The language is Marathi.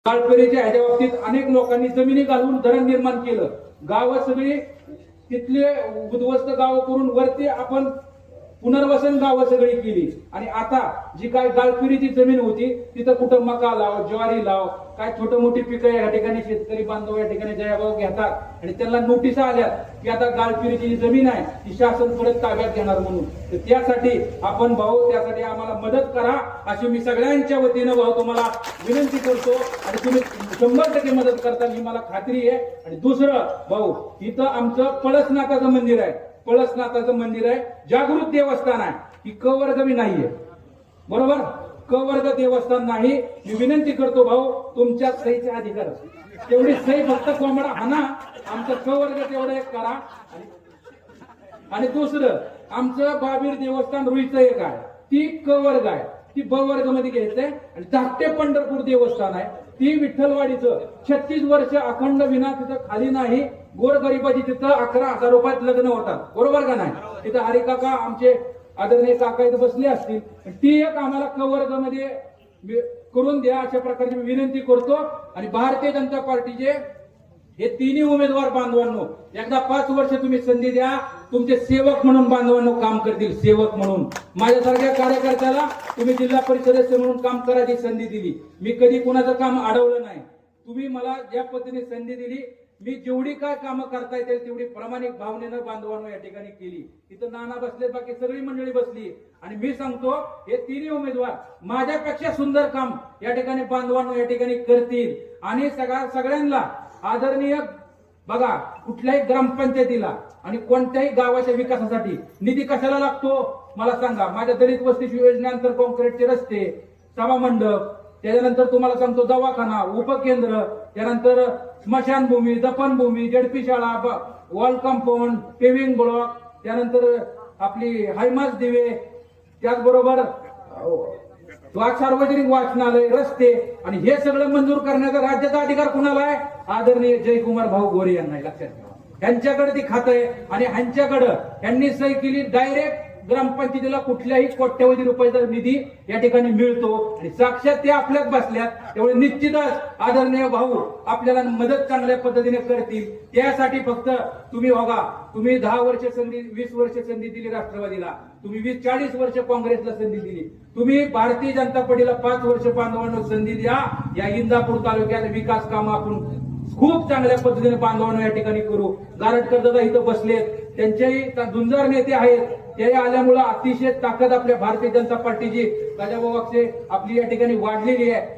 गाळपेरीच्या ह्याच्या बाबतीत अनेक लोकांनी जमिनी घालून धरण निर्माण केलं. गावं सगळी तिथले उद्ध्वस्त गावं करून वरती आपण पुनर्वसन गावं सगळी केली. आणि आता जी काय गाळपेरीची जमीन होती तिथं कुठं मका लाव, ज्वारी लाव, काय छोटं मोठी पिकं या ठिकाणी शेतकरी बांधव या ठिकाणी जयाभाव घेतात आणि त्यांना नोटिसा आल्यात की आता गाळपेरीची जी जमीन आहे ती शासन परत ताब्यात घेणार म्हणून. तर त्यासाठी आपण भाऊ त्यासाठी आम्हाला मदत करा अशी मी सगळ्यांच्या वतीनं भाऊ तुम्हाला विनंती करतो आणि तुम्ही 100% मदत करता ही मला खात्री आहे. आणि दुसरं भाऊ इथं आमचं पळसनाथाचं मंदिर आहे. पळसनाथाचं मंदिर आहे, जागृत देवस्थान आहे, ही क वर्ग बी नाहीये, बरोबर, क वर्ग देवस्थान नाही. मी विनंती करतो भाऊ तुमच्या सहीचे अधिकार तेवढी सही फक्त कोंबडा हाना, आमचं क वर्ग तेवढं एक करा. आणि दुसरं आमचं बाबीर देवस्थान रुईचं एक आहे, ती क वर्ग आहे, ती ब वर्ग मध्ये घ्यायचंय. आणि धाकटे पंढरपूर देवस्थान आहे ती विठ्ठलवाडीचं 36 वर्ष अखंड विना तिथं खाली नाही. गोरगरिबाची तिथं 11,000 रुपयात लग्न होतात, बरोबर का नाही. तिथं हरी काका आमचे आदरणीय काका इथं बसले असतील, ती एक आम्हाला क वर्ग मध्ये करून द्या अशा प्रकारची मी विनंती करतो. आणि भारतीय जनता पार्टीचे हे तिन्ही उमेदवार बांधवांनो एकदा 5 वर्ष तुम्ही संधी द्या, तुमचे सेवक म्हणून बांधवांनो काम करतील. सेवक म्हणून माझ्यासारख्या कार्यकर्त्याला तुम्ही जिल्हा परिषद सदस्य म्हणून काम करायची संधी दिली. मी कधी कुणाचं काम अडवलं नाही. तुम्ही मला ज्या पद्धतीने संधी दिली मी जेवढी काय कामं करता येतील तेवढी प्रामाणिक भावनेनं बांधवांनो या ठिकाणी केली. इथं नाना बसले, बाकी सगळी मंडळी बसली. आणि मी सांगतो हे तिन्ही उमेदवार माझ्यापेक्षा सुंदर काम या ठिकाणी बांधवांनो या ठिकाणी करतील. आणि सगळ्यांना आदरणीय बघा, कुठल्याही ग्रामपंचायतीला आणि कोणत्याही गावाच्या विकासासाठी निधी कशाला लागतो मला सांगा. माझ्या दलित वस्ती योजनेनंतर कॉन्क्रीटचे रस्ते, सभा मंडप, त्याच्यानंतर तुम्हाला सांगतो दवाखाना, उपकेंद्र, त्यानंतर स्मशानभूमी, दफनभूमी, जडपी शाळा, वॉल कंपाऊंड, पेव्हिंग ब्लॉक, त्यानंतर आपली हायमास दिवे, त्याचबरोबर सार्वजनिक वाचनालय, रस्ते. आणि हे सगळं मंजूर करण्याचा राज्याचा अधिकार कुणाला आहे? आदरणीय जयकुमार भाऊ गोरे यांना. लक्षात ठेवा, यांच्याकडे ती खातं आहे. आणि ह्यांच्याकडं यांनी सही केली डायरेक्ट ग्रामपंचायतीला कुठल्याही कोट्यवधी रुपयाचा निधी या ठिकाणी मिळतो. आणि साक्षात ते आपल्याच बसल्यात, त्यामुळे निश्चितच आदरणीय भाऊ आपल्याला मदत चांगल्या पद्धतीने करतील. त्यासाठी फक्त तुम्ही बघा, तुम्ही 10 वर्ष संधी, 20 वर्ष संधी दिली राष्ट्रवादीला, तुम्ही 40 वर्ष काँग्रेसला संधी दिली, तुम्ही भारतीय जनता पार्टीला 5 वर्ष बांधवांना संधी द्या. या इंदापूर तालुक्यात विकास कामं आपण खूप चांगल्या पद्धतीने बांधवांना या ठिकाणी करू. गारटकर दादा इथं बसलेत, त्यांचेही झुंजार नेते आहेत, ते आल्यामुळे अतिशय ताकद आपल्या भारतीय जनता पार्टीची गजाभाऊ आपली या ठिकाणी वाढलेली आहे.